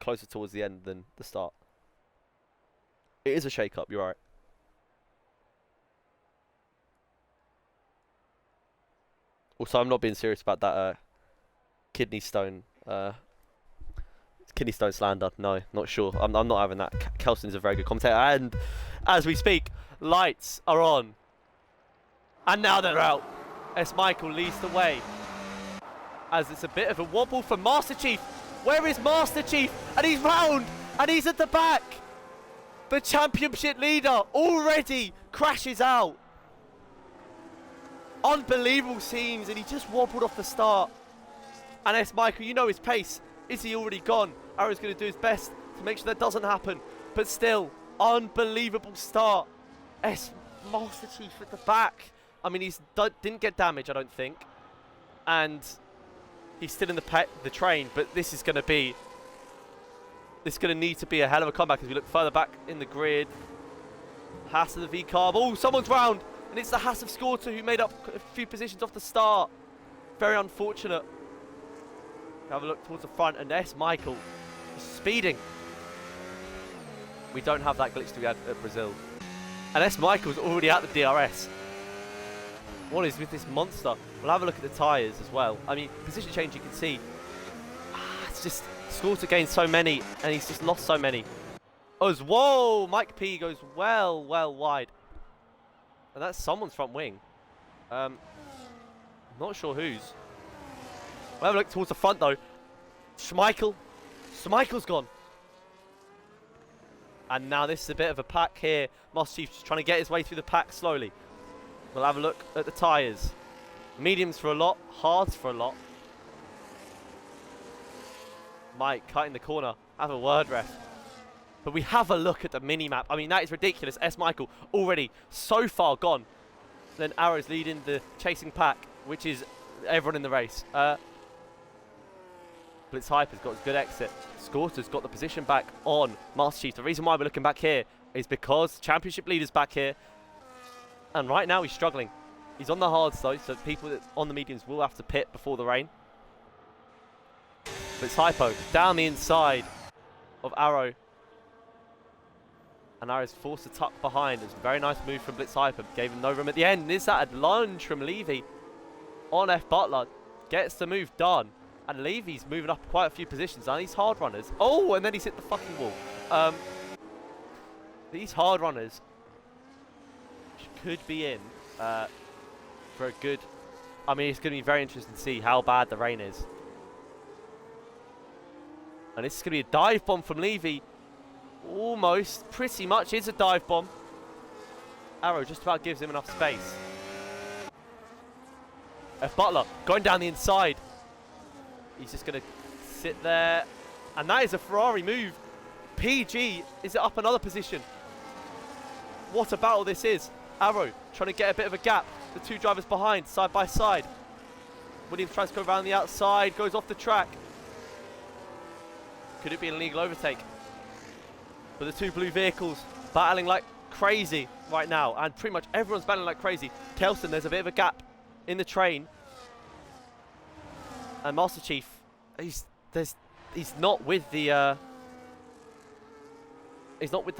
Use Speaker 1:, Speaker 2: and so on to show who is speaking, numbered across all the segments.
Speaker 1: closer towards the end than the start. It is a shake-up, you're right. Also, I'm not being serious about that kidney stone slander. No, not sure. I'm not having that. Kelston's a very good commentator. And as we speak, lights are on. And now they're out. S. Michael leads the way. As it's a bit of a wobble for Master Chief. Where is Master Chief? And he's round. And he's at the back. The championship leader already crashes out. Unbelievable scenes. And he just wobbled off the start. And S. Michael, you know his pace. Is he already gone? Arrow's going to do his best to make sure that doesn't happen. But still, unbelievable start. Master Chief at the back. I mean, didn't get damage, I don't think. And he's still in the train. But this is going to be... This is going to need to be a hell of a comeback as we look further back in the grid. Haas of the V-Carb. Oh, someone's round. And it's the Haas of Scorter who made up a few positions off the start. Very unfortunate. Have a look towards the front, and S. Michael is speeding. We don't have that glitch that we had at Brazil. And S. Michael's already at the DRS. What is with this monster? We'll have a look at the tyres as well. I mean, position change you can see. It's just, Scorter gained so many, and he's just lost so many. Whoa, Mike P goes well wide. And that's someone's front wing. Not sure whose. We'll have a look towards the front though. Schmeichel's gone. And now this is a bit of a pack here. Master Chief just trying to get his way through the pack slowly. We'll have a look at the tyres. Mediums for a lot, hards for a lot. Mike cutting the corner. Have a word, ref. But we have a look at the mini-map. I mean, that is ridiculous. S. Michael already so far gone. Then Arrow's leading the chasing pack, which is everyone in the race. Blitz Hyper's got a good exit. Scorter's got the position back on Master Chief. The reason why we're looking back here is because championship leader's back here. And right now he's struggling. He's on the hards though, so people that on the mediums will have to pit before the rain. Blitz Hypo down the inside of Arrow. And Arrow's forced to tuck behind. It's a very nice move from Blitz Hyper. Gave him no room at the end. And is that a lunge from Levy on F. Butler? Gets the move done. And Levy's moving up quite a few positions now. These hard runners. Oh, and then he's hit the fucking wall. These hard runners could be in for a good... I mean, it's going to be very interesting to see how bad the rain is. And this is going to be a dive bomb from Levy. Almost. Pretty much is a dive bomb. Arrow just about gives him enough space. F. Butler going down the inside. He's just going to sit there. And that is a Ferrari move. PG is up another position. What a battle this is. Arrow trying to get a bit of a gap. The two drivers behind, side by side. Williams tries to go around the outside, goes off the track. Could it be an illegal overtake? But the two blue vehicles battling like crazy right now. And pretty much everyone's battling like crazy. Kelston, there's a bit of a gap in the train. And Master Chief, he's not with the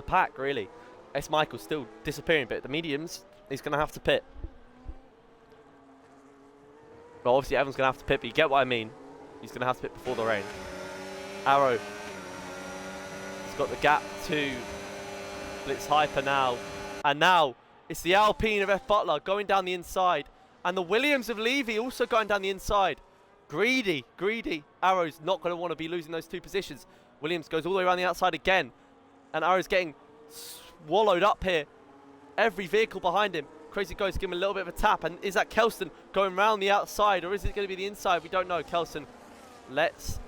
Speaker 1: pack really. S. Michael's still disappearing, but the mediums, he's going to have to pit. Well, obviously everyone's going to have to pit, but you get what I mean. He's going to have to pit before the rain. Arrow. He's got the gap to Blitz Hyper now. And now it's the Alpine of F. Butler going down the inside. And the Williams of Levy also going down the inside. Greedy. Arrow's not going to want to be losing those two positions. Williams goes all the way around the outside again. And Arrow's getting swallowed up here. Every vehicle behind him. Crazy Ghost give him a little bit of a tap. And is that Kelston going around the outside? Or is it going to be the inside? We don't know. Kelston lets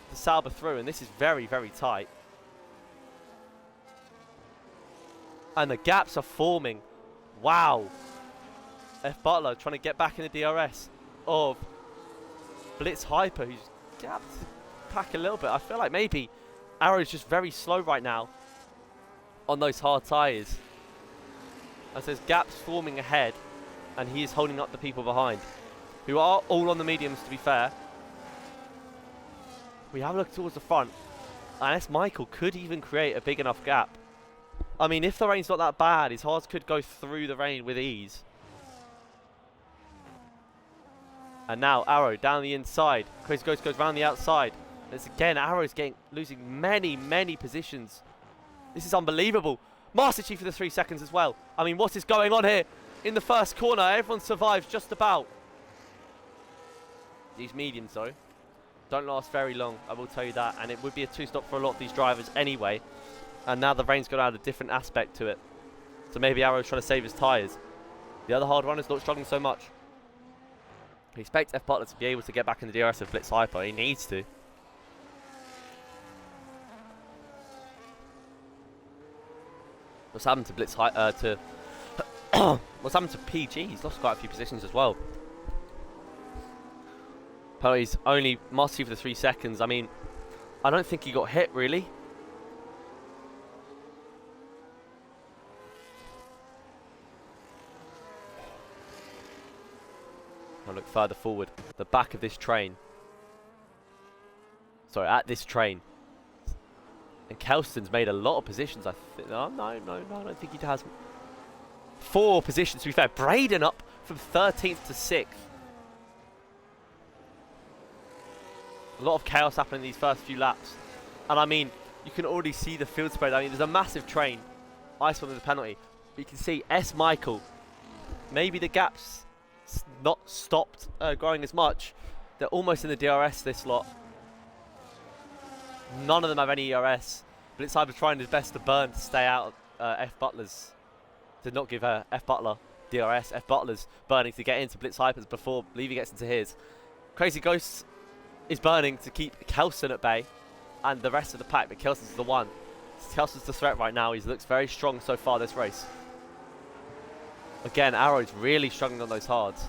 Speaker 1: the Sauber through. And this is very, very tight. And the gaps are forming. Wow. F. Butler trying to get back in the DRS of Blitz Hyper, who's gapped the pack a little bit. I feel like maybe Arrow's just very slow right now on those hard tyres. As there's gaps forming ahead, and he is holding up the people behind, who are all on the mediums, to be fair. We have a look towards the front. unless Michael could even create a big enough gap. I mean, if the rain's not that bad, his hards could go through the rain with ease. And now Arrow down the inside. Crazy Ghost goes round the outside. It's again, Arrow's losing many positions. This is unbelievable. Master Chief for the 3 seconds as well. I mean, what is going on here? In the first corner, everyone survives just about. These mediums, though, don't last very long, I will tell you that. And it would be a two-stop for a lot of these drivers anyway. And now the rain's got to add a different aspect to it. So maybe Arrow's trying to save his tyres. The other hard runner's not struggling so much. He expects F. Butler to be able to get back in the DRS with Blitz Hyper. He needs to. What's happened to Blitz Hyper? What's happened to PG? He's lost quite a few positions as well. Penalties only Master for the 3 seconds. I mean, I don't think he got hit really. I'll look further forward. The back of this train. Sorry, at this train. And Kelston's made a lot of positions, I think. No, I don't think he has. 4 positions, to be fair. Braden up from 13th to 6th. A lot of chaos happening in these first few laps. And I mean, you can already see the field spread. I mean, there's a massive train. Ice one with the penalty. But you can see S. Michael. Maybe the gap's not stopped growing as much. They're almost in the DRS this lot. None of them have any ERS. Blitz Hyper's trying his best to burn to stay out of F. Butler's. To not give F. Butler DRS. F. Butler's burning to get into Blitz Hyper's before Levy gets into his. Crazy Ghost is burning to keep Kelston at bay and the rest of the pack, but Kelston's the one. Kelston's the threat right now. He looks very strong so far this race. Again, Arrow's really struggling on those hards.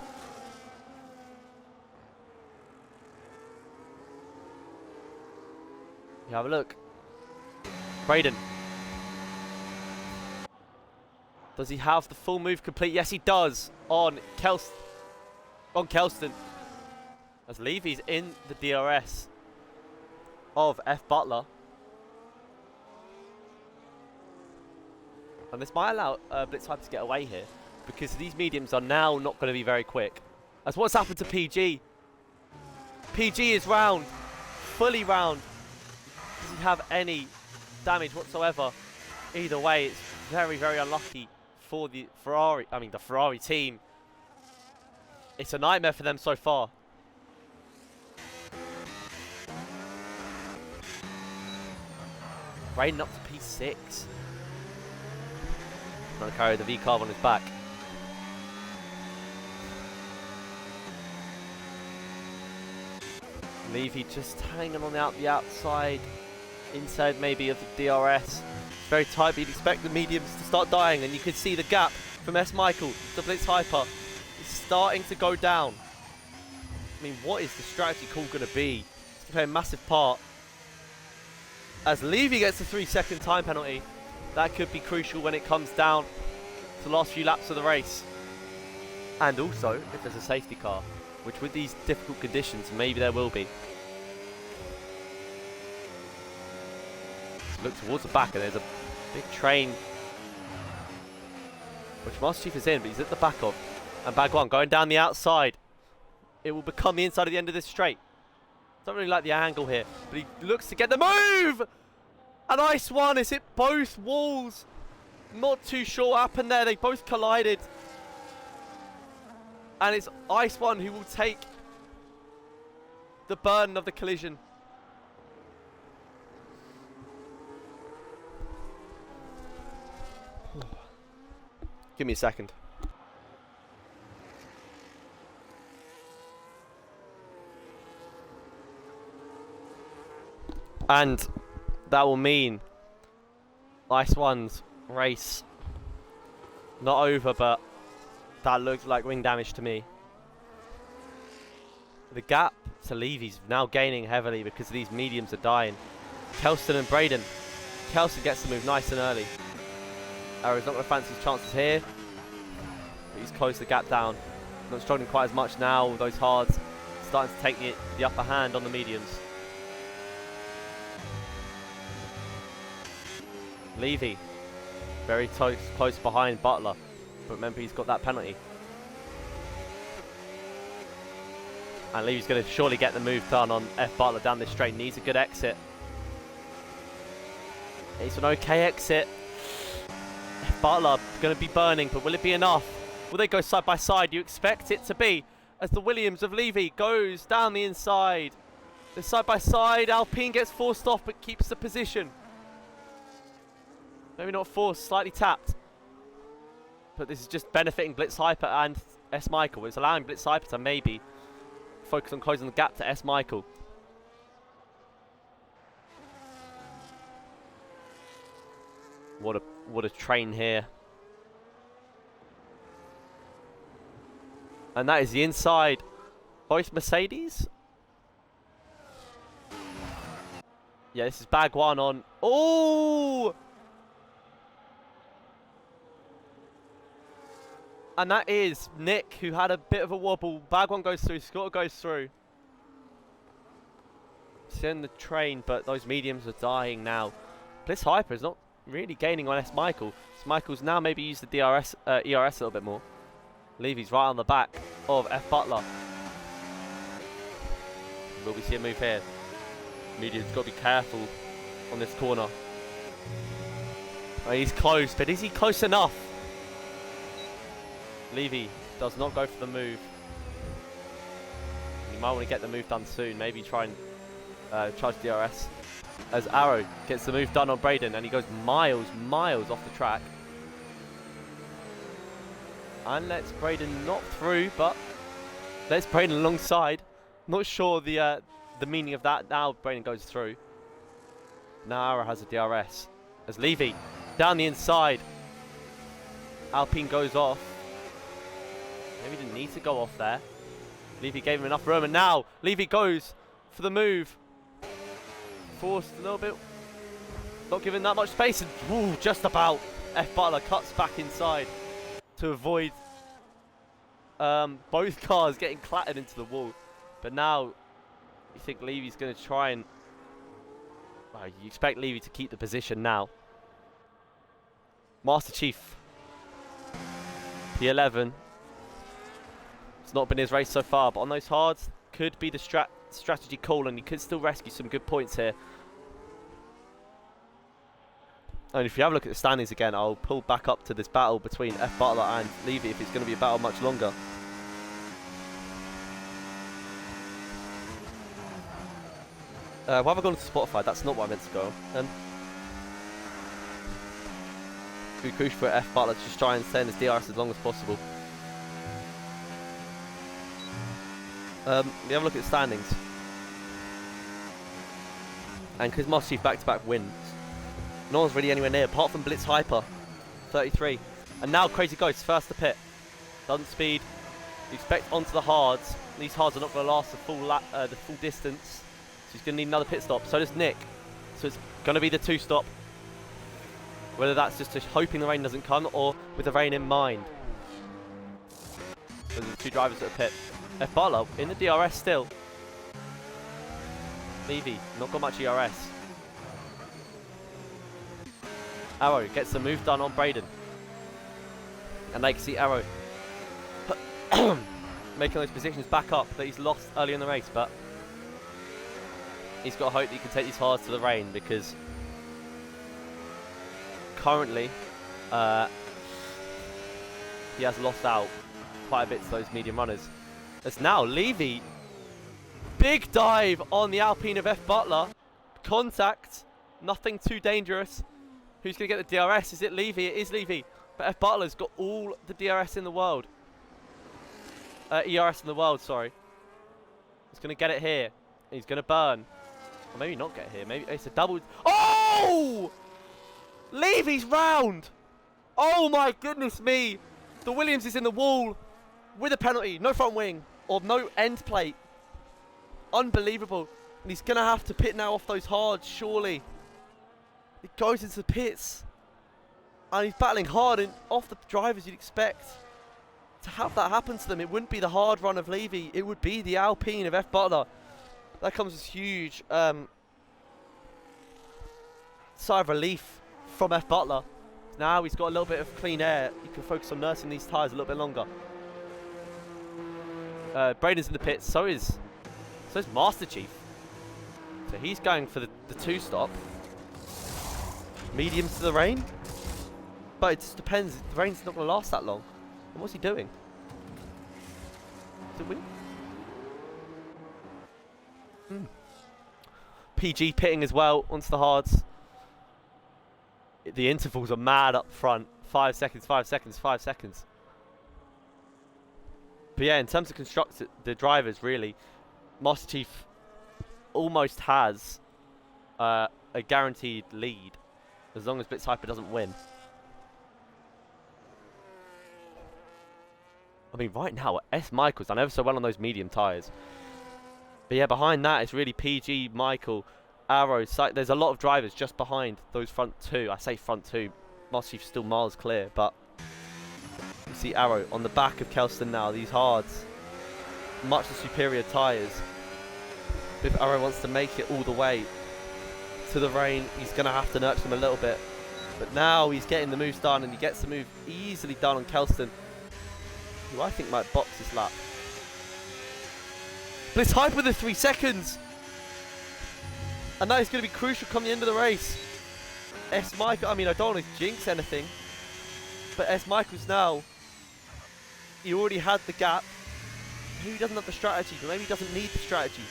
Speaker 1: You have a look. Braden. Does he have the full move complete? Yes, he does. On Kelston. As Levy's in the DRS of F. Butler. And this might allow Blitz Hyper to get away here, because these mediums are now not going to be very quick. That's what's happened to PG. PG is round. Fully round. Doesn't have any damage whatsoever. Either way, it's very, very unlucky for the Ferrari team. It's a nightmare for them so far. Braden up to P6. Trying to carry the V-carb on his back. Levy just hanging on the outside. Inside maybe of the DRS. It's very tight, but you'd expect the mediums to start dying, and you can see the gap from S. Michael to Blitz Hyper is starting to go down. I mean, what is the strategy call going to be? It's going to play a massive part. As Levy gets a 3-second time penalty, that could be crucial when it comes down to the last few laps of the race. And also, if there's a safety car, which with these difficult conditions, maybe there will be. Look towards the back, and there's a big train, which Master Chief is in, but he's at the back of. And Bag 1 going down the outside. It will become the inside of the end of this straight. Don't really like the angle here, but he looks to get the move! And Ice 1 has hit both walls. Not too sure what happened there. They both collided. And it's Ice 1 who will take the burden of the collision. Give me a second. And that will mean Ice 1's race not over, but that looks like wing damage to me. The gap to Levy's now gaining heavily because these mediums are dying. Kelston and Braden. Kelston gets to move nice and early. Arrow's not going to fancy his chances here. But he's closed the gap down. Not struggling quite as much now with those hards. Starting to take the upper hand on the mediums. Levy, very close behind Butler. But remember, he's got that penalty. And Levy's going to surely get the move done on F. Butler down this straight. Needs a good exit. It's an okay exit. F. Butler going to be burning, but will it be enough? Will they go side by side? You expect it to be, as the Williams of Levy goes down the inside. The side by side, Alpine gets forced off but keeps the position. Maybe not forced, slightly tapped. But this is just benefiting Blitz Hyper and S. Michael. It's allowing Blitz Hyper to maybe focus on closing the gap to S. Michael. What a train here. And that is the inside. Both Mercedes. Yeah, this is bag one on. Oh! And that is Nick, who had a bit of a wobble. Bag one goes through, Scott goes through. Send the train, but those mediums are dying now. Bliss Hyper is not really gaining on S. Michael. S. Michael's now maybe used the ERS a little bit more. Levy's right on the back of F. Butler. Will we see a move here? Medium's got to be careful on this corner. Oh, he's close, but is he close enough? Levy does not go for the move. You might want to get the move done soon. Maybe try and charge DRS. As Arrow gets the move done on Braden, and he goes miles off the track. And lets Braden not through, but lets Braden alongside. Not sure the meaning of that. Now Braden goes through. Now Arrow has a DRS. As Levy down the inside. Alpine goes off. Maybe didn't need to go off there. Levy gave him enough room, and now Levy goes for the move. Forced a little bit. Not giving that much space, and ooh, just about. F. Butler cuts back inside to avoid both cars getting clattered into the wall. But now you think Levy's going to try and... Well, you expect Levy to keep the position now. Master Chief. P11. It's not been his race so far, but on those hards, could be the strategy call, and he could still rescue some good points here. And if you have a look at the standings again, I'll pull back up to this battle between F. Butler and Levy if it's going to be a battle much longer. Why have I gone to Spotify? That's not what I meant to go on. Be crucial for F. Butler to just try and stay in his DRS as long as possible. We have a look at the standings. And because Master Chief back-to-back wins, no one's really anywhere near, apart from Blitz Hyper, 33. And now Crazy Ghost, first to pit. Doesn't speed. You expect onto the hards. These hards are not going to last the full distance. So he's going to need another pit stop. So does Nick. So it's going to be the 2-stop. Whether that's just hoping the rain doesn't come or with the rain in mind. Those are the two drivers at the pit. F. Butler in the DRS still. Levy, not got much ERS. Arrow gets the move done on Braden. And they can see Arrow making those positions back up that he's lost early in the race, but he's got to hope that he can take these hards to the rain, because currently he has lost out quite a bit to those medium runners. As now Levy, big dive on the Alpine of F. Butler. Contact, nothing too dangerous. Who's going to get the DRS? Is it Levy? It is Levy. But F. Butler's got all the DRS in the world. ERS in the world, sorry. He's going to get it here. He's going to burn. Or maybe not get it here. Maybe it's a double. Oh! Levy's round! Oh my goodness me! The Williams is in the wall with a penalty. No front wing or no end plate. Unbelievable. And he's going to have to pit now off those hards, surely. He goes into the pits. And he's battling hard and off the drivers you'd expect. To have that happen to them, it wouldn't be the hard run of Levy. It would be the Alpine of F. Butler. That comes as huge sigh of relief from F Butler. Now he's got a little bit of clean air. He can focus on nursing these tyres a little bit longer. Braden's in the pits. So is Master Chief. So he's going for the 2-stop. Mediums to the rain. But it just depends. The rain's not going to last that long. And what's he doing? Is it winning? PG pitting as well onto the hards. The intervals are mad up front. 5 seconds, 5 seconds, 5 seconds. But yeah, in terms of the drivers, really, Master Chief almost has a guaranteed lead as long as Blitz Hyper doesn't win. I mean, right now, S. Michael's done ever so well on those medium tyres. But yeah, behind that, it's really PG, Michael, Arrow. There's a lot of drivers just behind those front two. I say front two. Master Chief's still miles clear, but you see Arrow on the back of Kelston now. These hards, much the superior tyres. If Arrow wants to make it all the way to the rain, he's going to have to nurture them a little bit. But now he's getting the moves done, and he gets the move easily done on Kelston, who I think might box this lap. Blitz Hyper with the 3 seconds. And that is going to be crucial come the end of the race. S. Michael, I mean, I don't want to jinx anything, but S. Michael's now, he already had the gap. Maybe he doesn't have the strategy, but maybe he doesn't need the strategy.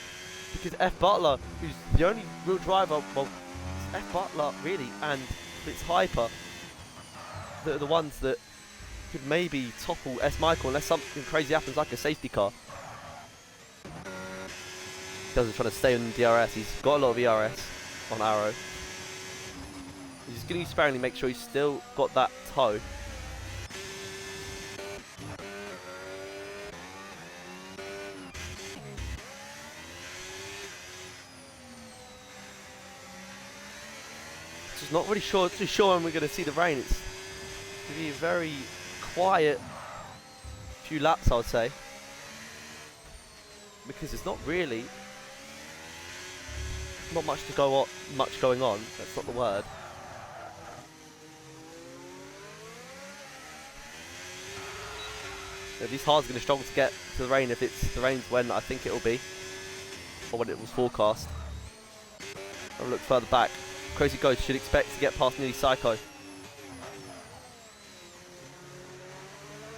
Speaker 1: Because F. Butler, who's the only real driver, well, it's F. Butler, really, and Blitz Hyper, that are the ones that could maybe topple S. Michael unless something crazy happens, like a safety car. Doesn't try to stay on DRS. He's got a lot of ERS on Arrow. He's going to sparingly make sure he's still got that toe. Just not really sure when we're going to see the rain. It's going to be a very quiet few laps, I would say, because it's not really not much going on. That's not the word. So these hards are going to struggle to get to the rain if the rain's when I think it will be, or when it was forecast. Have a look further back. Crazy Ghost should expect to get past nearly Psycho.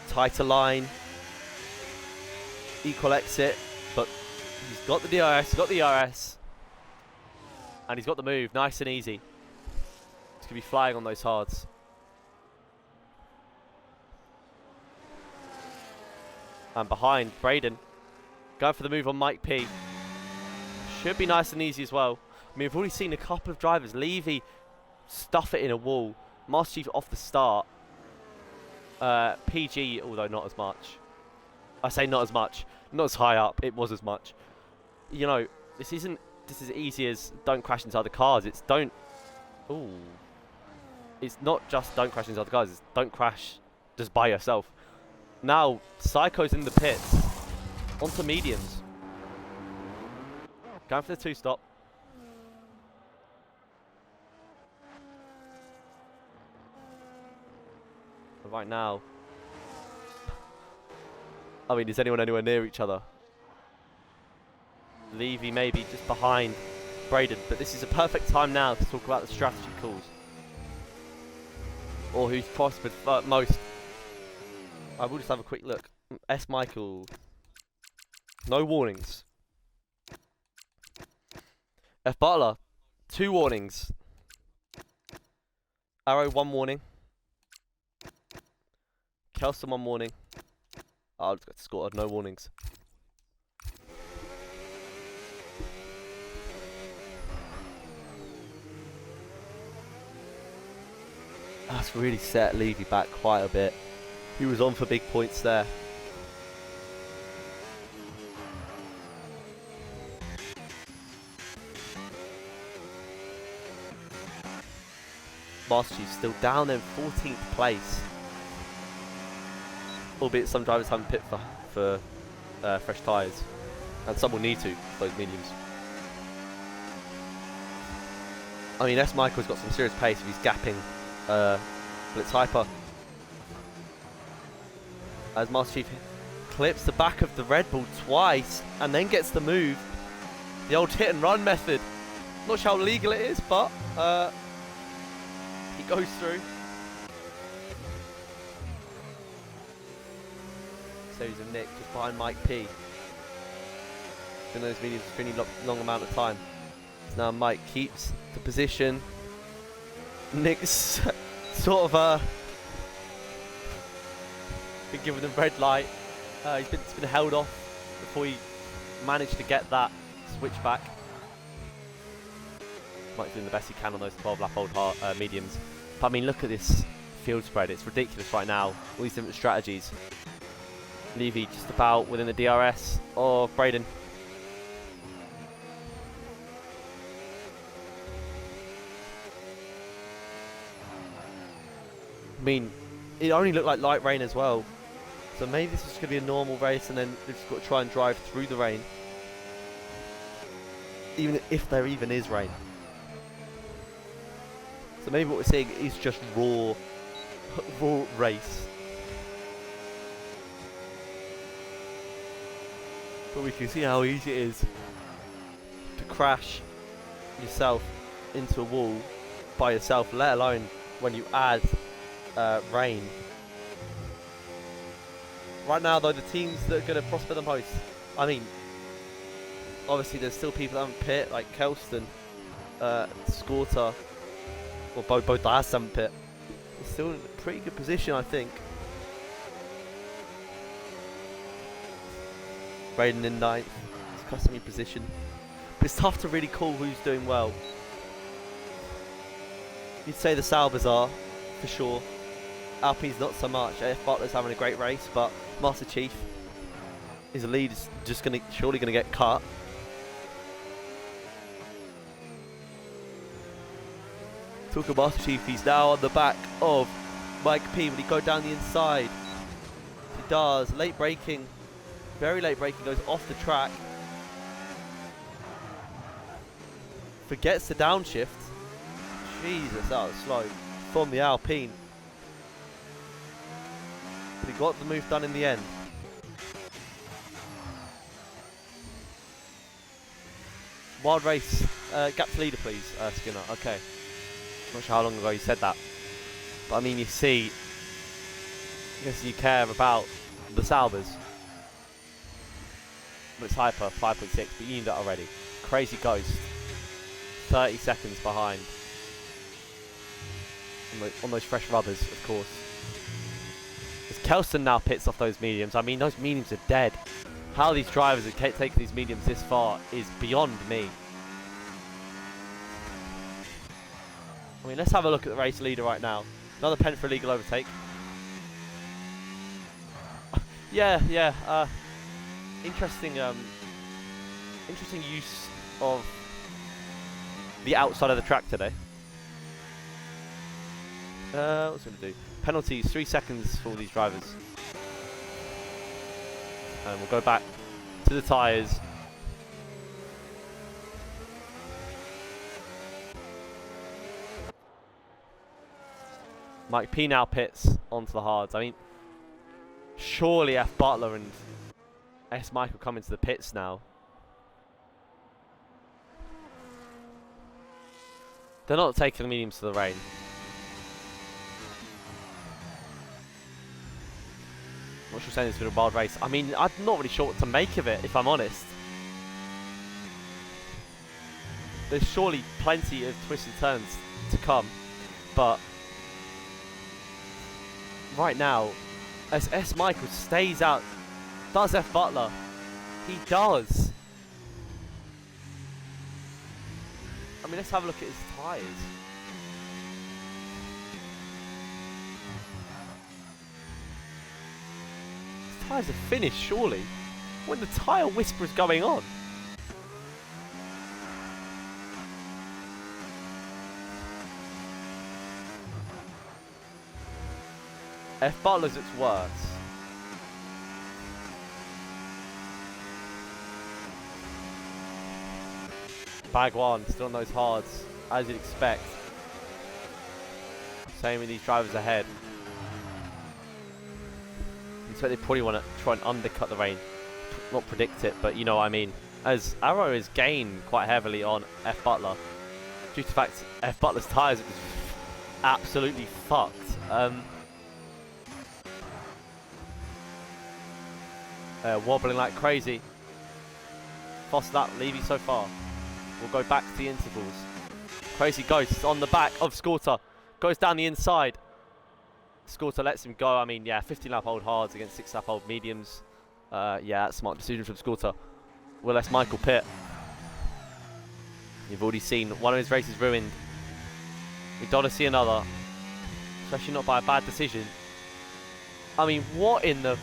Speaker 1: Tighter line. Equal exit, but he's got the DRS, he's got the ERS. And he's got the move, nice and easy. He's going to be flying on those hards. And behind, Braden. Going for the move on Mike P. Should be nice and easy as well. I mean, we've already seen a couple of drivers. Levy stuff it in a wall. Master Chief off the start. PG, although not as much. I say not as much. Not as high up. It was as much. You know, this is as easy as don't crash into other cars. It's don't... Ooh. It's not just don't crash into other cars. It's don't crash just by yourself. Now, Psycho's in the pits. Onto mediums. Going for the 2-stop. But right now... I mean, is anyone anywhere near each other? Levy maybe just behind Braden, but this is a perfect time now to talk about the strategy calls. Or who's prospered most. I will just have a quick look. S. Michael. No warnings. F. Butler. 2 warnings. Arrow, 1 warning. Kelston, 1 warning. I'll just get to score, no warnings. That's really set Levy back quite a bit. He was on for big points there. Master Chief still down in 14th place. Albeit some drivers haven't pit for fresh tyres. And some will need to, for those mediums. I mean, S. Michael's got some serious pace if he's gapping Blitz Hyper. As Master Chief clips the back of the Red Bull twice and then gets the move. The old hit and run method. Not sure how legal it is, but he goes through. Series of Nick just behind Mike P. Been those mediums for any long amount of time. So now Mike keeps the position. Nick's sort of been given the red light. He's been held off before he managed to get that switch back. Mike's doing the best he can on those 12-lap-old mediums. But I mean, look at this field spread. It's ridiculous right now. All these different strategies. Levy just about within the DRS of Braden. I mean, it only looked like light rain as well. So maybe this is going to be a normal race and then they've just got to try and drive through the rain. Even if there even is rain. So maybe what we're seeing is just raw race. But we can see how easy it is to crash yourself into a wall by yourself, let alone when you add rain. Right now though, the teams that are going to prosper the most, I mean, obviously there's still people that haven't pit, like Kelston, Scorter, or both Diaz haven't pit. They're still in a pretty good position, I think. Braden in 9th, it's customary position. But it's tough to really call who's doing well. You'd say the Saubers are, for sure. Alpine's not so much. F Butler's having a great race, but Master Chief, his lead is just surely going to get cut. Talk of Master Chief, he's now on the back of Mike P. Will he go down the inside? He does. Late braking. Very late braking. Goes off the track. Forgets the downshift. Jesus, that was slow. From the Alpine. But he got the move done in the end. Wild race. Gap to leader, please, Skinner. Okay. Not sure how long ago you said that. But I mean, you see, I guess you care about the Saubers. But it's Hyper, 5.6, but you knew that already. Crazy Ghost, 30 seconds behind. On those fresh rubbers, of course. As Kelston now pits off those mediums, I mean, those mediums are dead. How these drivers have taken these mediums this far is beyond me. I mean, let's have a look at the race leader right now. Another pen for a legal overtake. Yeah. Interesting use of the outside of the track today. What's going to do? Penalties, 3 seconds for all these drivers. And we'll go back to the tyres. Mike P now pits onto the hards. I mean, surely F Butler and S Michael come into the pits now. They're not taking the mediums to the rain. I'm not sure saying it's been a wild race. I mean, I'm not really sure what to make of it, if I'm honest. There's surely plenty of twists and turns to come, but right now, as S Michael stays out, does F Butler? He does. I mean, let's have a look at his tyres. His tyres are finished, surely. When the tyre whisper is going on. F Butler's looks worse. Bag one, still on those hards, as you'd expect. Same with these drivers ahead. So they probably want to try and undercut the rain. Not predict it, but you know what I mean. As Arrow is gained quite heavily on F. Butler. Due to the fact F. Butler's tyres are just absolutely fucked. Wobbling like crazy. Fast lap, Levy so far. We'll go back to the intervals. Crazy Ghost on the back of Scorter. Goes down the inside. Scorter lets him go. I mean, yeah, 15 lap old hards against 6 lap old mediums. Yeah, that's a smart decision from Scorter. Will S. Michael pit. You've already seen one of his races ruined. We don't want to see another. Especially not by a bad decision. I mean, what in the...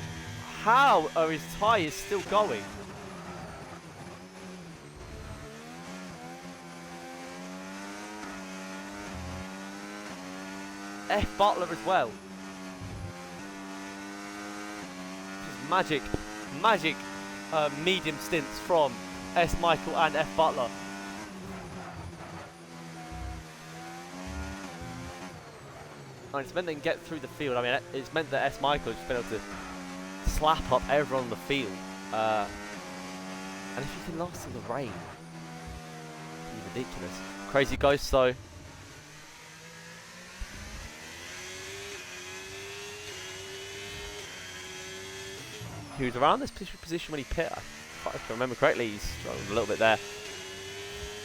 Speaker 1: How are his tyres still going? F. Butler as well. Just magic medium stints from S. Michael and F. Butler. And it's meant they can get through the field. I mean, it's meant that S. Michael has just been able to slap up everyone on the field. And if you can last in the rain, it's ridiculous. Crazy Ghost though. He was around this position when he pit. If I remember correctly, he's struggled a little bit there.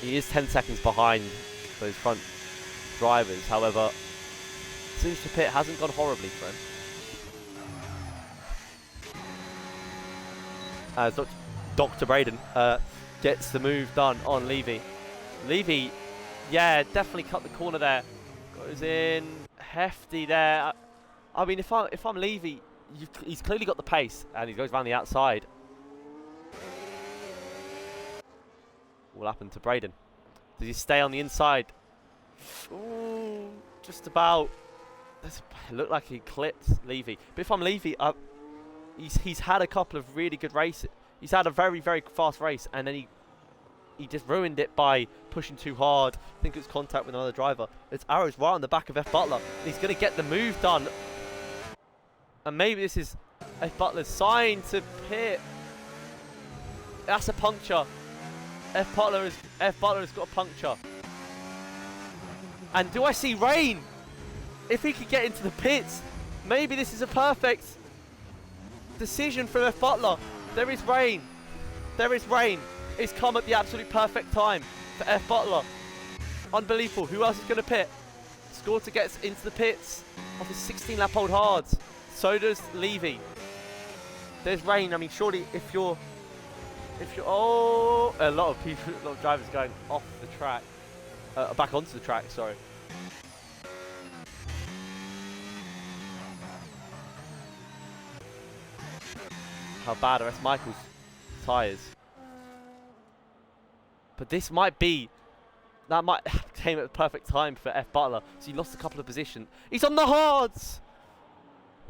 Speaker 1: He is 10 seconds behind those front drivers. However, since the pit hasn't gone horribly for him. As Dr. Braden gets the move done on Levy. Levy, yeah, definitely cut the corner there. Goes in hefty there. I mean, if I'm Levy, he's clearly got the pace, and he goes around the outside. What will happen to Braden? Does he stay on the inside? Ooh, just about. It looked like he clipped Levy. But if I'm Levy, he's had a couple of really good races. He's had a very, very fast race, and then he just ruined it by pushing too hard. I think it was contact with another driver. It's Arrows right on the back of F. Butler. And he's going to get the move done. And maybe this is F. Butler's sign to pit. That's a puncture. F. Butler has got a puncture. And do I see rain? If he could get into the pits, maybe this is a perfect decision for F. Butler. There is rain. There is rain. It's come at the absolute perfect time for F. Butler. Unbelievable. Who else is going to pit? Scorter gets into the pits off his 16 lap old hards. So does Levy. There's rain. I mean, surely if you're oh, a lot of drivers going off the track, back onto the track. Sorry. How bad are S. Michael's tyres? But this might be, that might came at the perfect time for F. Butler. So he lost a couple of positions. He's on the hards.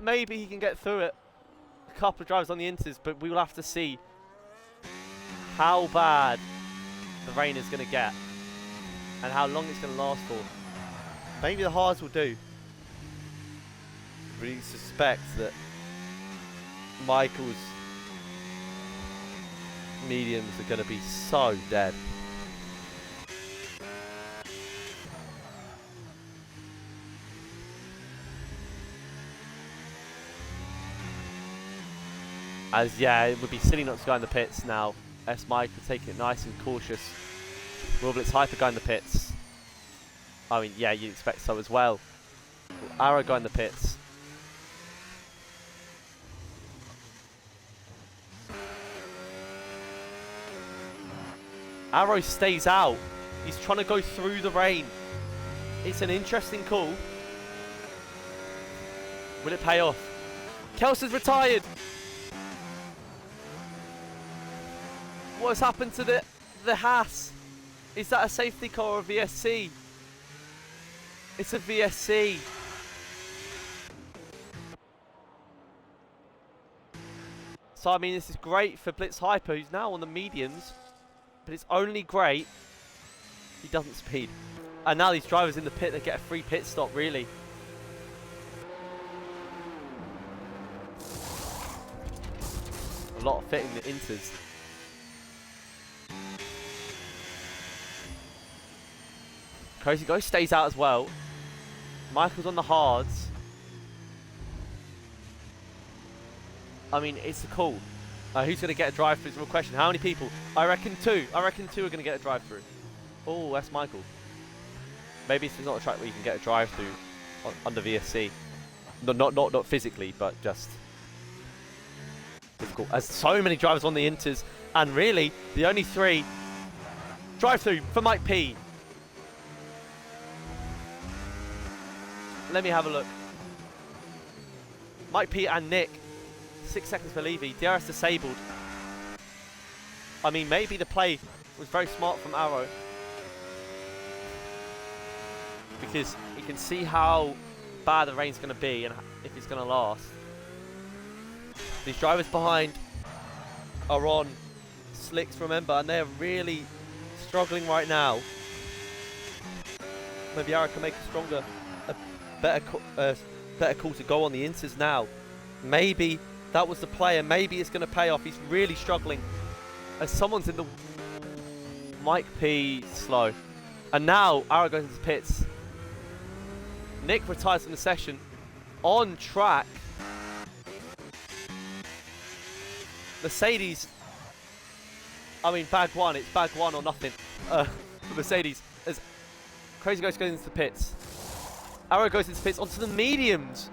Speaker 1: Maybe he can get through it. A couple of drivers on the inters, but we will have to see how bad the rain is going to get and how long it's going to last for. Maybe the hards will do. Really suspect that Michael's mediums are going to be so dead. As yeah, it would be silly not to go in the pits now. S. Mike will take it nice and cautious. Will Blitz Hyper go in the pits? I mean, yeah, you'd expect so as well. Will Arrow go in the pits? Arrow stays out. He's trying to go through the rain. It's an interesting call. Will it pay off? Kelsey's retired. What has happened to the Haas? Is that a safety car or a VSC? It's a VSC. So I mean, this is great for Blitz Hyper, who's now on the mediums. But it's only great he doesn't speed. And now these drivers in the pit, they get a free pit stop, really. lot of fitting the inters. Crazy Ghost stays out as well. Michael's on the hards. I mean, it's a call. Who's going to get a drive-through is a real question. How many people? I reckon 2. I reckon 2 are going to get a drive-through. Oh, that's Michael. Maybe this is not a track where you can get a drive-through under VSC. No, not physically, but just difficult. As so many drivers on the inters, and really the only 3 drive-through for Mike P. Let me have a look. Mike P and Nick. 6 seconds for Levy. DRS disabled. I mean, maybe the play was very smart from Arrow, because you can see how bad the rain's going to be and if it's going to last. These drivers behind are on slicks, remember, and they're really struggling right now. Maybe Arrow can make a better call to go on the inters now. Maybe that was the play, and maybe it's going to pay off. He's really struggling. As someone's in the... Mike P slow. And now Arrow goes into pits. Nick retires from the session. On track. Mercedes. I mean, bag 1. It's bag 1 or nothing for Mercedes. As Crazy Ghost goes into the pits. Arrow goes into pits onto the mediums.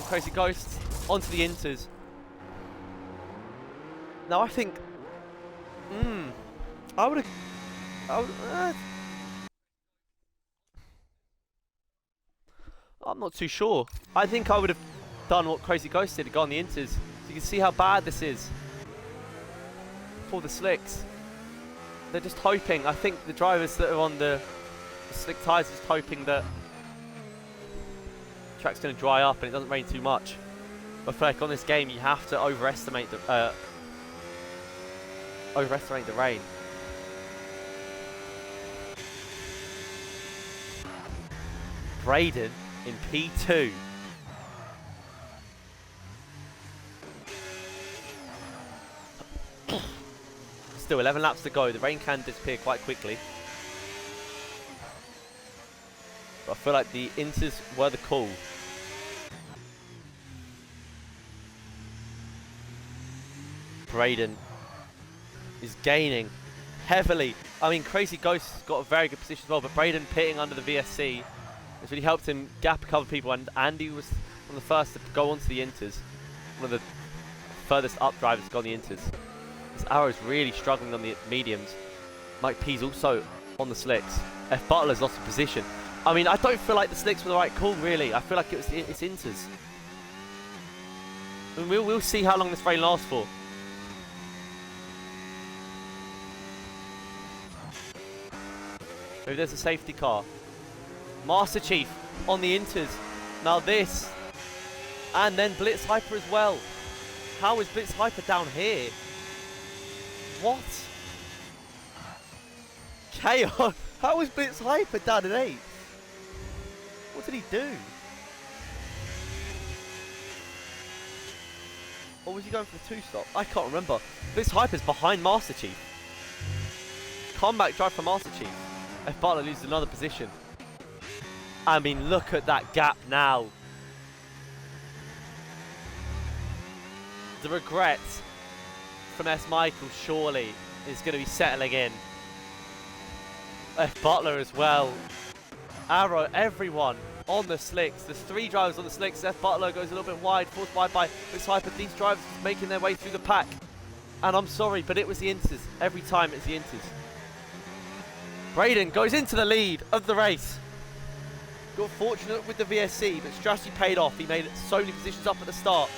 Speaker 1: Crazy Ghost onto the inters. Now I think, I would have, I'm not too sure. I think I would have done what Crazy Ghost did, go on the inters. So you can see how bad this is for the slicks. They're just hoping. I think the drivers that are on the slick tyres are just hoping that the track's going to dry up and it doesn't rain too much. But I feel like on this game you have to overestimate the rain. Braden in P2. Still 11 laps to go. The rain can disappear quite quickly. But I feel like the inters were the call. Braden is gaining heavily. I mean, Crazy Ghost's got a very good position as well, but Braden pitting under the VSC has really helped him gap a couple of people, and Andy was one of the first to go onto the inters. One of the furthest up drivers to go on the inters. This Arrow's really struggling on the mediums. Mike P's also on the slicks. F Butler's lost a position. I mean, I don't feel like the slicks were the right call, really. I feel like it's inters. I mean, we'll see how long this rain lasts for. Maybe there's a safety car. Master Chief on the inters. Now this. And then Blitz Hyper as well. How is Blitz Hyper down here? What? Chaos. How is Blitz Hyper down at 8? What did he do? Or was he going for the 2-stop? I can't remember. Blitz Hyper's behind Master Chief. Comeback drive for Master Chief. F Butler loses another position. I mean, look at that gap now. The regret from S. Michael surely is going to be settling in. F. Butler as well. Arrow, everyone on the slicks. There's 3 drivers on the slicks. F. Butler goes a little bit wide, forced wide by Blitz Hyper. These drivers making their way through the pack. And I'm sorry, but it was the inters. Every time it's the inters. Braden goes into the lead of the race. Got fortunate with the VSC, but strategy paid off. He made so many positions up at the start.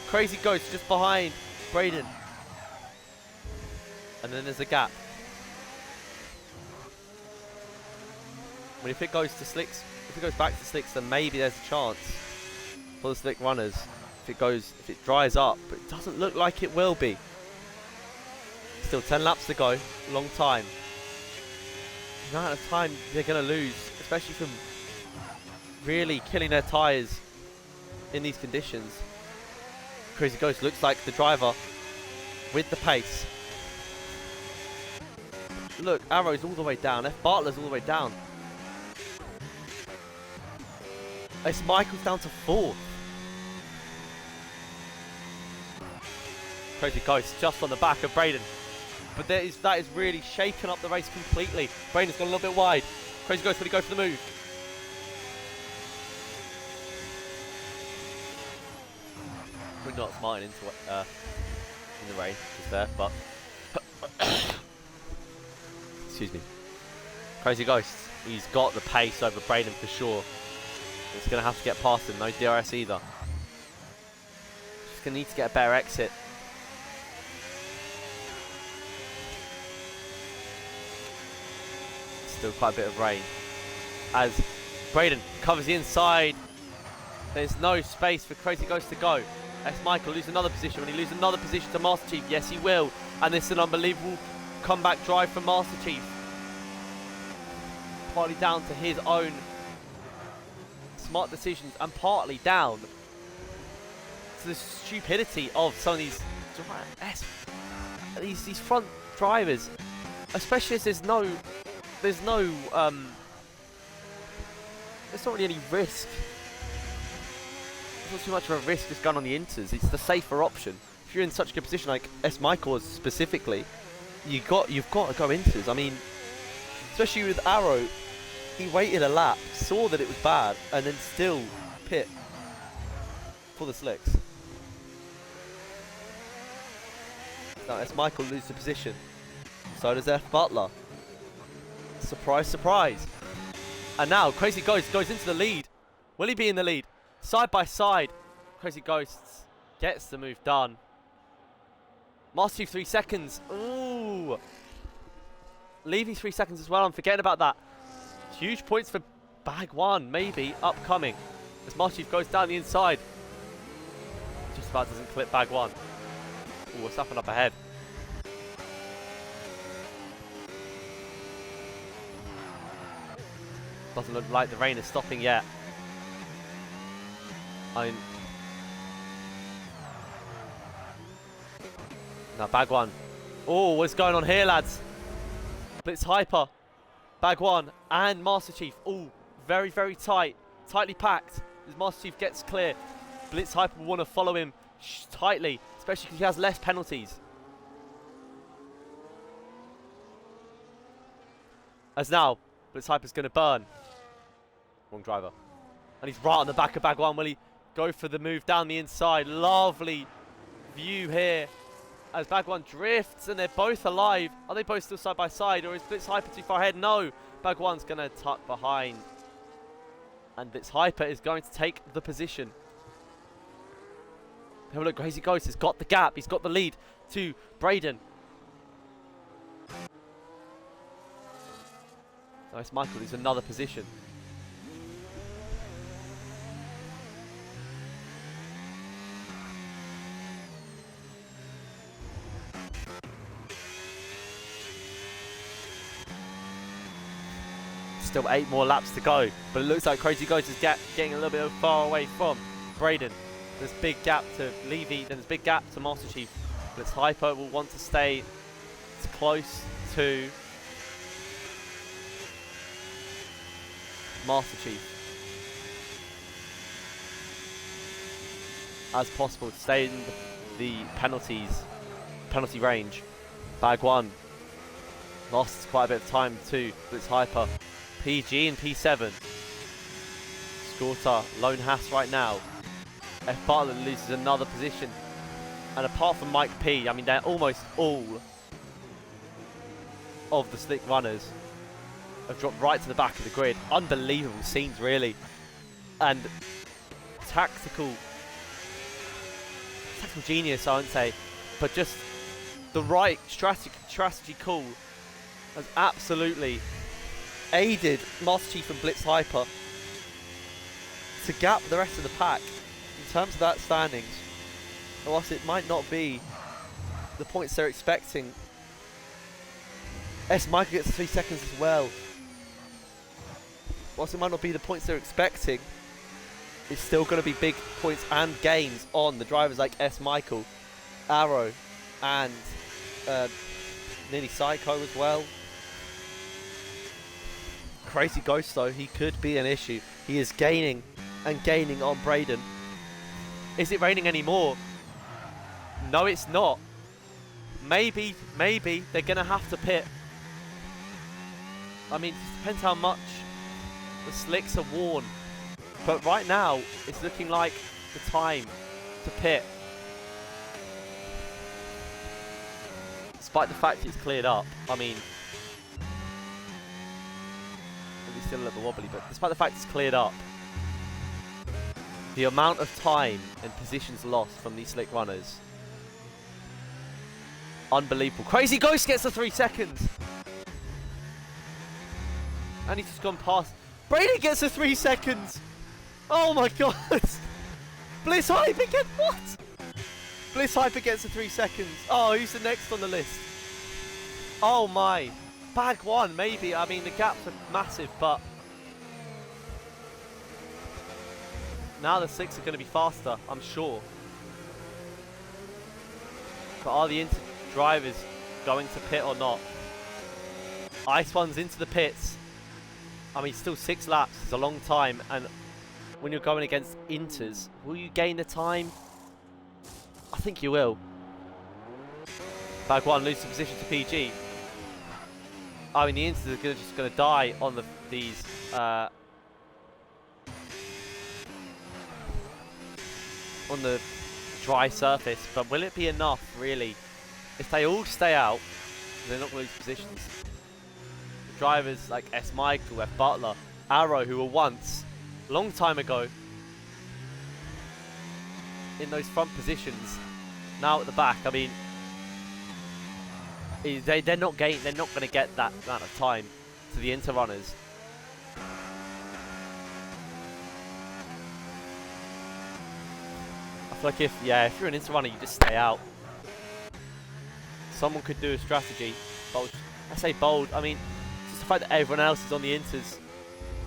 Speaker 1: Crazy Ghost just behind Braden. And then there's a gap. I mean, if it goes to slicks, if it goes back to slicks, then maybe there's a chance for the slick runners. If it dries up, but it doesn't look like it will be. Still 10 laps to go, long time. The amount of time they're going to lose, especially from really killing their tyres in these conditions. Crazy Ghost looks like the driver with the pace. Look, Arrow's all the way down. F. Bartler's all the way down. S. Michael's down to 4th. Crazy Ghost just on the back of Braden. But that is really shaken up the race completely. Braden's gone a little bit wide. Crazy Ghost, will he go for the move? We're not smarting into in the rain just there, but excuse me. Crazy Ghost, he's got the pace over Braden for sure. He's gonna have to get past him, no DRS either. Just gonna need to get a better exit. Still quite a bit of rain. As Braden covers the inside, there's no space for Crazy Ghost to go. S. Michael lose another position. When he lose another position to Master Chief, yes he will. And this is an unbelievable comeback drive from Master Chief. Partly down to his own smart decisions and partly down to the stupidity of some of these front drivers. Especially as there's not really any risk. Not too much of a risk just going on the inters. It's the safer option. If you're in such a good position like S. Michael was specifically, you've got to go inters. I mean, especially with Arrow, he waited a lap, saw that it was bad, and then still pit for the slicks. Now S. Michael loses the position. So does F. Butler. Surprise, surprise. And now Crazy Ghost goes into the lead. Will he be in the lead? Side by side, Crazy Ghosts gets the move done. Master Chief 3 seconds. Ooh. Levy 3 seconds as well. I'm forgetting about that. Huge points for Bag 1, maybe, upcoming. As Master Chief goes down the inside. Just about doesn't clip Bag 1. Ooh, what's happened up ahead? Doesn't look like the rain is stopping yet. Now Bag 1. Oh, what's going on here, lads? Blitz Hyper, Bag 1 and Master Chief. Oh, very, very tight. Tightly packed. As Master Chief gets clear, Blitz Hyper will want to follow him tightly, especially because he has less penalties. As now, Blitz Hyper's going to burn. Wrong driver. And he's right on the back of Bag 1. Will he go for the move down the inside? Lovely view here as Bag 1 drifts and they're both alive. Are they both still side by side, or is Blitz Hyper too far ahead? No. Bag 1's going to tuck behind. And Blitz Hyper is going to take the position. Have a look. Crazy Ghost has got the gap. He's got the lead to Braden. Nice, Michael. He's another position. Still 8 more laps to go, but it looks like Crazy Ghost is getting a little bit far away from Braden. There's big gap to Levy, then there's big gap to Master Chief. But Hyper will want to stay as close to Master Chief as possible to stay in the penalty range. Bag 1 lost quite a bit of time to Blitz Hyper. PG and P7. Scorter, lone Haas right now. F. Bartlett loses another position. And apart from Mike P, I mean, they're almost all of the slick runners have dropped right to the back of the grid. Unbelievable scenes, really. And tactical genius, I wouldn't say, but just the right strategy call has absolutely aided Master Chief and Blitz Hyper to gap the rest of the pack in terms of that standings. Whilst it might not be the points they're expecting, S. Michael gets 3 seconds as well. whilst it might not be the points they're expecting, it's still going to be big points and gains on the drivers like S. Michael, Arrow, and nearly Psycho as well. Crazy Ghost though, he could be an issue. He is gaining and gaining on Braden. Is it raining anymore? No, it's not. Maybe they're going to have to pit. I mean, it depends how much the slicks are worn. But right now, it's looking like the time to pit. Despite the fact it's cleared up. I mean, it's still a little wobbly, but despite the fact it's cleared up, the amount of time and positions lost from these slick runners, unbelievable. Crazy Ghost gets the 3 seconds. And he's just gone past. Brady gets the 3 seconds. Oh my god. Blitz Hyper gets what? Blitz Hyper gets the 3 seconds. Oh, who's the next on the list? Oh my. Bag 1, maybe. I mean, the gaps are massive, but now the 6 are going to be faster, I'm sure. But are the Inter drivers going to pit or not? Ice One's into the pits. I mean, still 6 laps. It's a long time. And when you're going against Inters, will you gain the time? I think you will. Bag 1 loses position to PG. I mean, the Inters are just going to die on these on the dry surface, but will it be enough, really? If they all stay out, they're not going to lose positions. The drivers like S. Michael, F. Butler, Arrow, who were once, a long time ago, in those front positions, now at the back, I mean, they're not going to get that amount of time to the Inter runners. I feel like if you're an Inter runner, you just stay out. Someone could do a strategy. Bold. I say bold. I mean, just the fact that everyone else is on the Inters.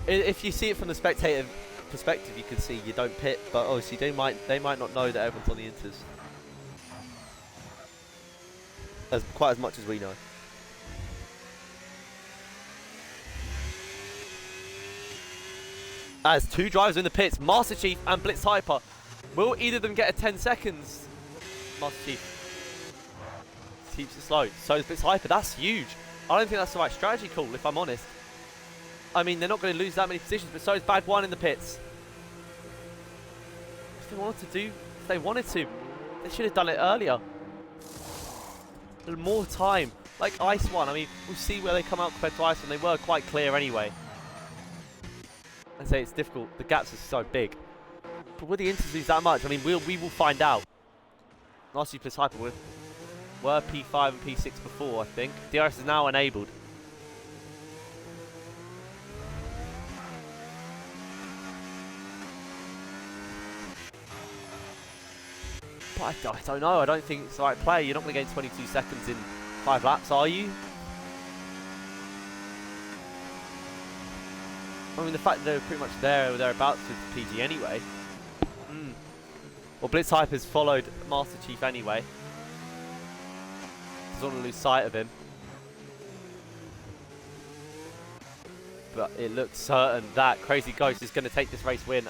Speaker 1: If you see it from the spectator perspective, you can see you don't pit, but obviously they might not know that everyone's on the Inters. Quite as much as we know. As 2 drivers in the pits, Master Chief and Blitz Hyper. Will either of them get a 10 seconds? Master Chief keeps it slow. So does Blitz Hyper. That's huge. I don't think that's the right strategy call, if I'm honest. I mean, they're not going to lose that many positions, but so is Bag 1 in the pits. If they wanted to, they should have done it earlier. A little more time. Like Ice 1, I mean, we'll see where they come out compared to Ice 1. They were quite clear anyway. And say it's difficult. The gaps are so big. But would the Inters lose that much? I mean, we will find out. Nasty plus Hyper were P5 and P6 before, I think. DRS is now enabled. But I don't know. I don't think it's the right play. You're not going to gain 22 seconds in 5 laps, are you? I mean, the fact that they were pretty much there or thereabouts with PG anyway. Well, Blitz Hyper's followed Master Chief anyway. Doesn't want to lose sight of him. But it looks certain that Crazy Ghost is going to take this race win.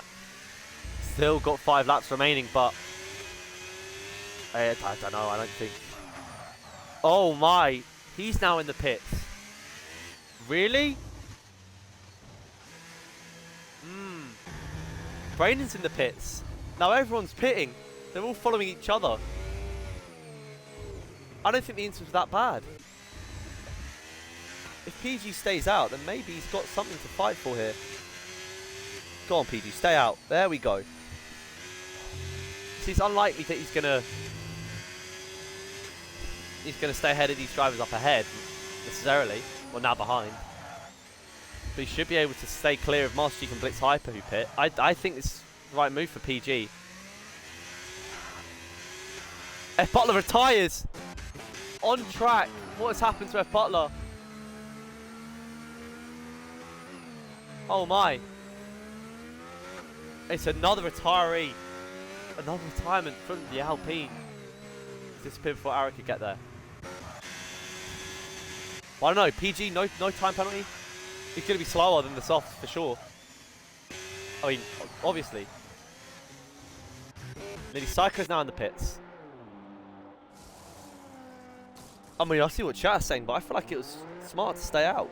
Speaker 1: Still got 5 laps remaining, but I don't know. I don't think. Oh my! He's now in the pits. Really? Braden's in the pits. Now everyone's pitting. They're all following each other. I don't think the incident's that bad. If PG stays out, then maybe he's got something to fight for here. Go on, PG, stay out. There we go. See, it's unlikely that he's gonna stay ahead of these drivers up ahead, necessarily. Well, now behind. But he should be able to stay clear of Master Chief and Blitz Hyper who pit. I think it's the right move for PG. F Butler retires! On track. What has happened to F Butler? Oh my. It's another retiree. Another retirement from the Alpine. Disappeared before Ara could get there. Well, I don't know. PG, no time penalty. He's going to be slower than the softs for sure. I mean, obviously. Lily Psycho's now in the pits. I mean, I see what chat is saying, but I feel like it was smart to stay out.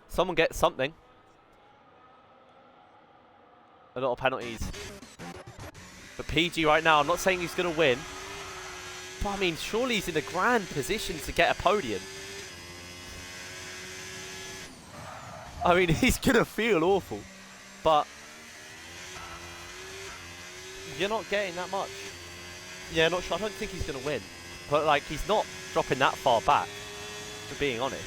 Speaker 1: Someone gets something. A lot of penalties. But PG right now, I'm not saying he's going to win. But I mean, surely he's in a grand position to get a podium. I mean, he's going to feel awful. But you're not getting that much. Yeah, not sure. I don't think he's going to win. But, like, he's not dropping that far back, for being honest.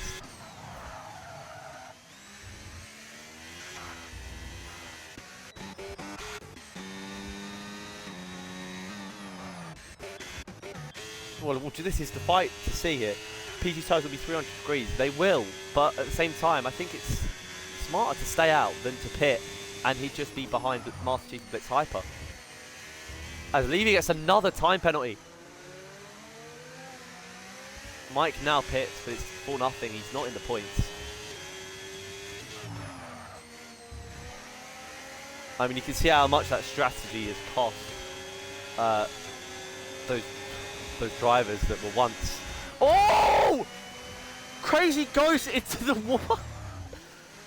Speaker 1: Well, this is the fight to see here. PG tires will be 300 degrees. They will, but at the same time, I think it's smarter to stay out than to pit, and he'd just be behind Master Chief Blitz Hyper. As Levy gets another time penalty. Mike now pits, but it's 4-0. He's not in the points. I mean, you can see how much that strategy has cost those drivers that were once. Oh! Crazy Ghost into the wall.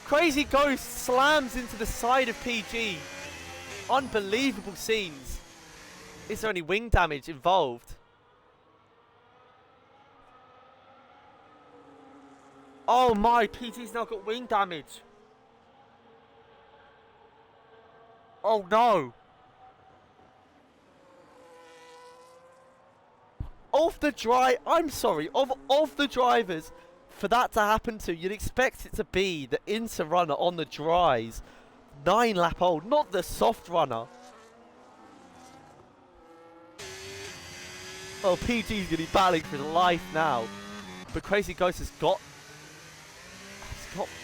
Speaker 1: Crazy Ghost slams into the side of PG. Unbelievable scenes. Is there any wing damage involved? Oh my, PG's now got wing damage. Oh no. Of the drivers, for that to happen to, you'd expect it to be the Inter runner on the dries. 9-lap old, not the soft runner. Well, PG's going to be battling for his life now. But Crazy Ghost has got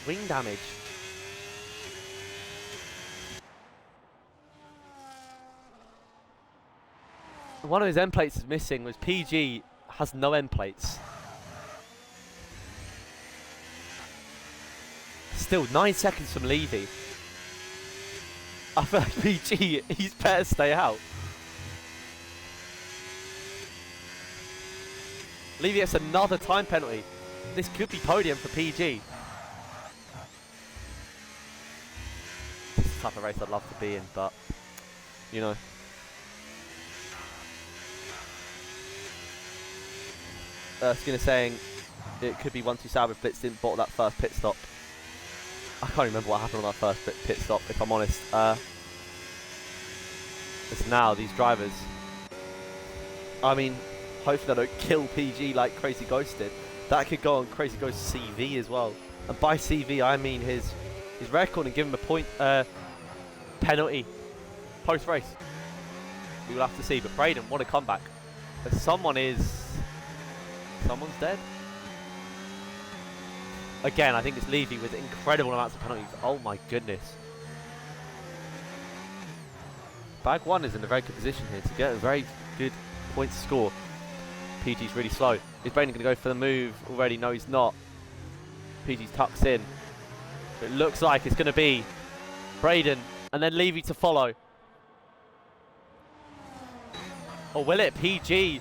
Speaker 1: wing damage. One of his end plates is missing, whereas PG has no end plates. Still 9 seconds from Levy. I feel like PG, he's better stay out. Levy gets another time penalty. This could be podium for PG. This is the type of race I'd love to be in, but, you know. Skinner saying it could be 1-2 Sauber if Blitz didn't bottle that first pit stop. I can't remember what happened on that first pit stop, if I'm honest. It's now these drivers. I mean, hopefully they don't kill PG like Crazy Ghost did. That could go on Crazy Ghost's CV as well. And by CV, I mean his record, and give him a point penalty post-race. We will have to see. But Braden, what a comeback. But someone's dead. Again, I think it's Levy with incredible amounts of penalties. Oh my goodness. Bag 1 is in a very good position here to get a very good point score. PG's really slow. Is Braden going to go for the move already? No, he's not. PG's tucks in. It looks like it's going to be Braden and then Levy to follow. Or will it? PG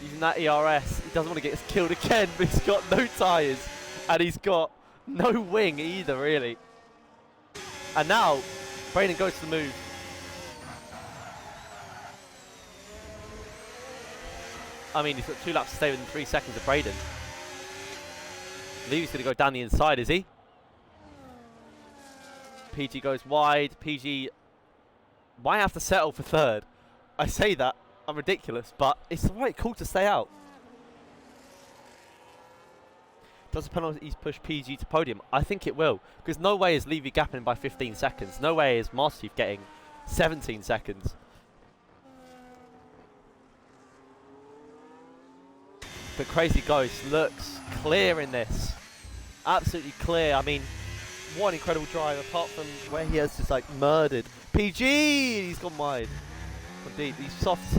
Speaker 1: using that ERS. He doesn't want to get killed again, but he's got no tyres. And he's got no wing either, really. And now, Braden goes to the move. I mean, he's got 2 laps to stay within 3 seconds of Braden. Levy's going to go down the inside, is he? PG goes wide. PG might have to settle for 3rd. I say that, I'm ridiculous, but it's the right call to stay out. Does the penalties push PG to podium? I think it will, because no way is Levy gapping him by 15 seconds. No way is Master Chief getting 17 seconds. But Crazy Ghost looks clear in this. Absolutely clear. I mean, what an incredible drive, apart from where he has just like murdered PG. He's gone wide. Indeed, these softs,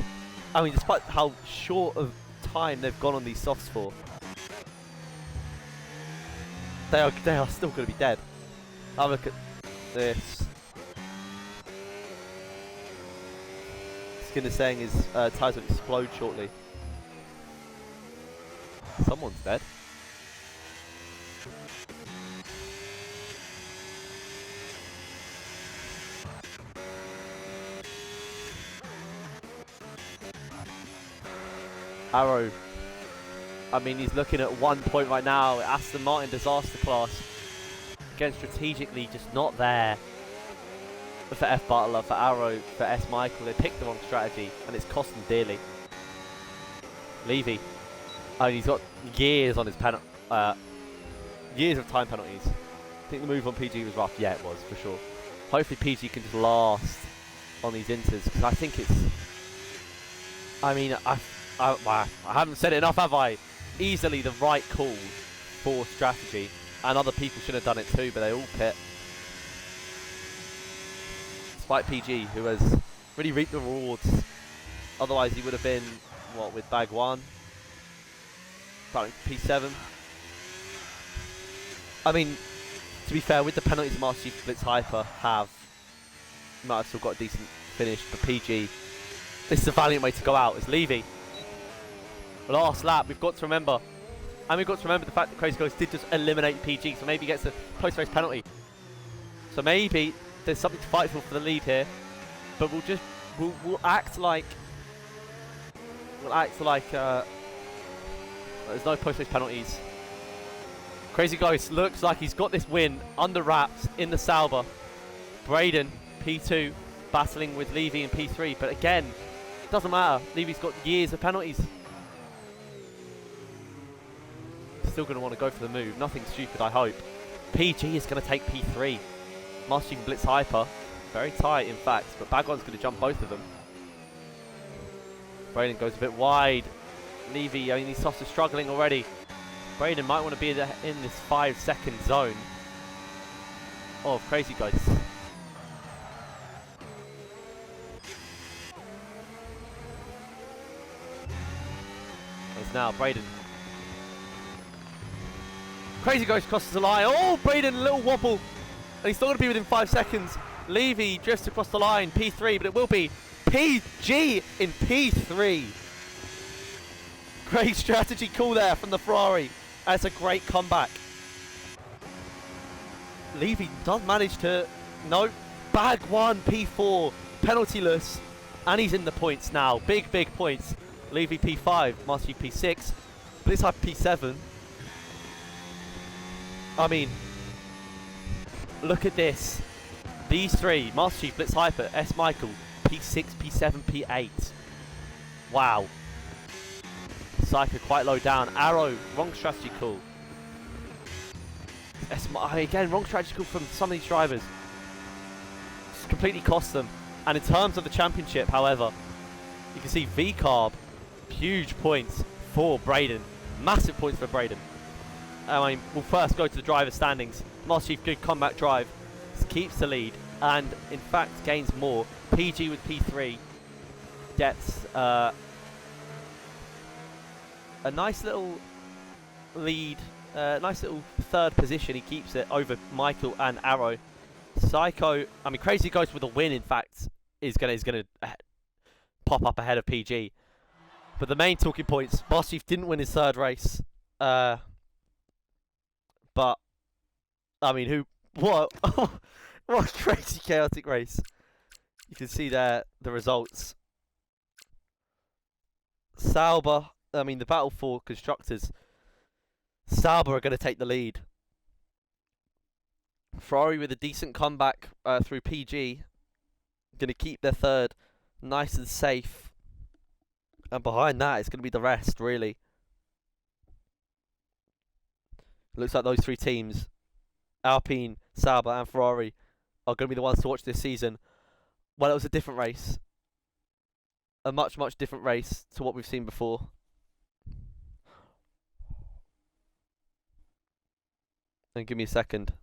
Speaker 1: I mean, despite how short of time they've gone on these softs for, they are still going to be dead. Have a look at this. Skinner saying his tires will explode shortly. Someone's dead. Arrow. I mean, he's looking at 1 point right now. Aston Martin disaster class. Again, strategically just not there. For F Butler, for Arrow, for S Michael. They picked the wrong strategy and it's cost them dearly. Levy. I mean, he's got years on his years of time penalties. I think the move on PG was rough. Yeah, it was, for sure. Hopefully PG can just last on these inters, because I think it's... I mean, I haven't said it enough, have I? Easily the right call for strategy. And other people should have done it too, but they all pit. Despite PG, who has really reaped the rewards. Otherwise he would have been, what, with bag 1? Starting P7. I mean, to be fair, with the penalties Master Chief Blitz Hyper have, might have still got a decent finish for PG. This is a valiant way to go out, it's Levy. Last lap, we've got to remember. And we've got to remember the fact that Crazy Ghost did just eliminate PG, so maybe he gets a post-race penalty. So maybe there's something to fight for the lead here. But we'll act like there's no post-race penalties. Crazy Ghost looks like he's got this win under wraps in the Sauber. Braden, P2, battling with Levy in P3. But again, it doesn't matter. Levy's got years of penalties. Still going to want to go for the move. Nothing stupid, I hope. PG is going to take P3. Master Chief Blitz Hyper. Very tight, in fact. But Bagwan's going to jump both of them. Braden goes a bit wide. Levy, I mean, these softs are struggling already. Braden might want to be in this 5-second zone of Crazy Ghost. It's now Braden. Crazy Ghost crosses the line. Oh, Braden, a little wobble. And he's still going to be within 5 seconds. Levy drifts across the line, P3, but it will be PG in P3. Great strategy call there from the Ferrari. And it's a great comeback. Levy does manage to... No. Bag 1, P4. Penaltyless. And he's in the points now. Big, big points. Levy P5. Master Chief P6. Blitz Hyper P7. I mean, look at this. These three, Master Chief, Blitz Hyper, S Michael, P6, P7, P8. Wow. Psycho quite low down. Arrow, wrong strategy call. Again, wrong strategy call from some of these drivers. It's completely cost them. And in terms of the championship, however, you can see V-Carb, huge points for Braden. Massive points for Braden. I mean, we'll first go to the driver standings. Master Chief, good comeback drive. Keeps the lead and, in fact, gains more. PG with P3 gets a nice little lead, nice little third position. He keeps it over Michael and Arrow. Psycho, I mean, Crazy Ghost with a win, in fact, is gonna pop up ahead of PG. But the main talking points, Master Chief didn't win his third race. But, I mean, what a crazy chaotic race. You can see there the results. Sauber, I mean, the battle for constructors. Sauber are going to take the lead. Ferrari with a decent comeback through PG. Going to keep their third nice and safe. And behind that, it's going to be the rest, really. Looks like those three teams, Alpine, Sauber and Ferrari, are going to be the ones to watch this season. Well, it was a different race. A much, much different race to what we've seen before. And give me a second.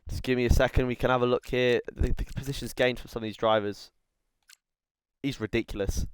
Speaker 1: Just give me a second. We can have a look here. The positions gained from some of these drivers. He's ridiculous.